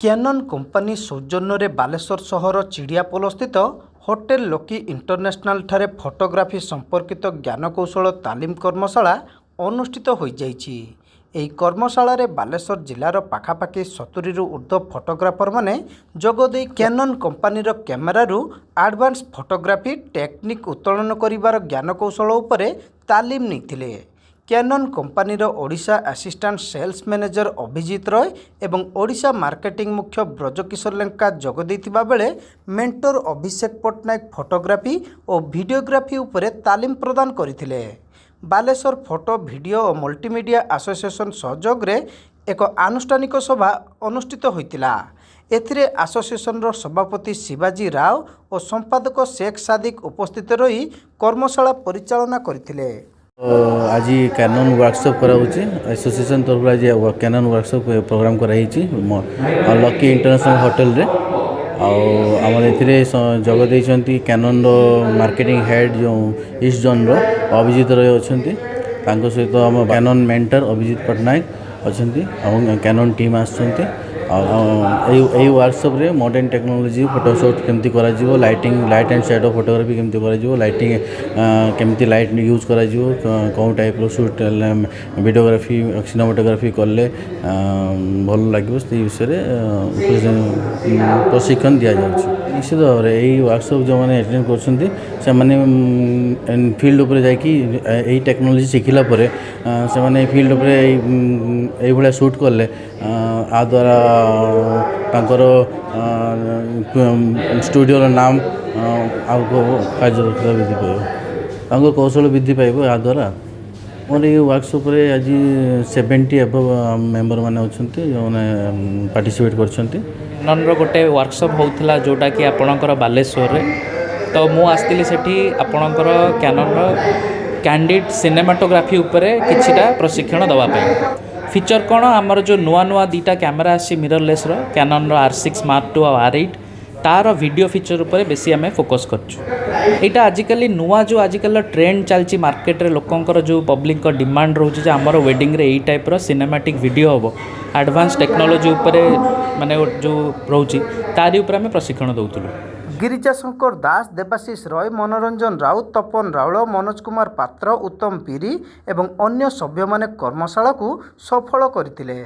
Cannon company ସୌଜନ୍ୟରେ Balasore ସହର ଚିଡ଼ିଆପୋଲ ସ୍ଥିତ hotel Lockie international ଠାରେ ଫଟୋଗ୍ରାଫି ସମ୍ପର୍କିତ ଜ୍ଞାନକୌଶଳ ତାଲିମ କର୍ମଶାଳା ଅନୁଷ୍ଠିତ ହୋଇଯାଇଛି। ଏହି କର୍ମଶାଳାରେ ବାଲେଶ୍ୱର ଜିଲ୍ଲାର ପାଖାପାଖି 70ରୁ ଉର୍ଦ୍ଧ୍ୱ ଫଟୋଗ୍ରାଫରମାନେ ଯୋଗଦେଇ କ୍ୟାନନ୍ କମ୍ପାନୀର କ୍ୟାମେରାରୁ ଆଡଭାନ୍ସ ଫଟୋଗ୍ରାଫି ଟେକ୍ନିକ୍ ଉତ୍ତୋଳନ କରିବାର ଜ୍ଞାନକୌଶଳ ଉପରେ ତାଲିମ ନେଇଥିଲେ। କ୍ୟାନନ୍ କମ୍ପାନୀର Odisha assistant sales manager Abhijit Roy ଏବଂ ଓଡ଼ିଶା ମାର୍କେଟିଂ ମୁଖ୍ୟ ବ୍ରଜକିଶୋର ଲେଙ୍କା ଯୋଗ ଦେଇଥିବା ବେଳେ ମେଣ୍ଟର ଅଭିଷେକ ପଟ୍ଟନାୟକ ଫଟୋଗ୍ରାଫି ଓ ଭିଡ଼ିଓଗ୍ରାଫି ଉପରେ ତାଲିମ ପ୍ରଦାନ କରିଥିଲେ। ବାଲେଶ୍ୱର ଫଟୋ ଭିଡ଼ିଓ ଓ ମଲ୍ଟିମିଡ଼ିଆ ଆସୋସିଏସନ ସହଯୋଗରେ ଏକ ଆନୁଷ୍ଠାନିକ ସଭା ଅନୁଷ୍ଠିତ ହୋଇଥିଲା। ଏଥିରେ ଆସୋସିଏସନର ସଭାପତି ଶିବାଜୀ ରାଓ ଓ ସମ୍ପାଦକ ଶେଖ ସାଦିକ ଉପସ୍ଥିତ ରହି କର୍ମଶାଳା ପରିଚାଳନା କରିଥିଲେ। आज कैनन वर्कशॉप कराऊँगी एसोसिएशन तरफ आज कैनन वर्कशॉप प्रोग्राम कराई लकी इंटरनेशनल होटल रे आमर ए जगदे कैनन मार्केटिंग हेड जो ईस्ट जोन रो अभिजीत रॉय अच्छा सहित आम कैनन मेंटर अभिजीत पट्टनायक अच्छा कैनन टीम आसुँच वर्कशॉप रे मॉडर्न टेक्नोलॉजी फोटोशॉट केमती करा lighting light and shadow photography केमती करा लाइटिंग केमती लाइट यूज करा कौन टाइप रो शूट वीडियोग्राफी सिनेमाटोग्राफी कले भल लगे से विषय प्रशिक्षण दि जाऊँ। निश्चित भाव में यही वर्कशॉप जो मैंने अटेंड कर फील्ड उपर जाकि टेक्नोलॉजी शिखला से मैंने फील्ड उपर ये शूट कले आ द्वारा तांकर स्टूडियो नाम कार्यदक्षता वृद्धि पाइब कौशल वृद्धि पाइब या द्वारा मोर ये वर्कशॉप रे आज 70 एबव मेंबर माने अच्छे जो पार्टिसिपेट करछंती। कैनन गोटे वर्कशॉप होता जोटा कि आपणकर बालेश्वर रे तो मु आसती सेठी आपणकर कैनन कैंडिड सिनेमाटोग्राफी उपरे किछिटा प्रशिक्षण दवापाई फीचर कौन आमर जो नुआ नुआ दीटा कैमेरा आसी mirrorless Canon R6 Mark II और R8 तार वीडियो फीचर उपरे बेसी आम फोकस करछु। यहाँ आजिकल नुआ जो आजिकल ट्रेंड चलती मार्केट रे लोकंकर जो पब्लिक का डिमांड रोचे जे आमर वेडिंग रे यही टाइप रो सिनेमैटिक वीडियो हम एडवांस टेक्नोलॉजी उपरे माने जो रोची तारी उपरे आम प्रशिक्षण दउतलु। गिरिजा शंकर दास, देवाशीष रॉय, मनोरंजन राउत, तपन राउल, मनोज कुमार पात्र, उत्तम पीरी एवं अन्य सभ्य माने कर्मशाला को सफल करथिले।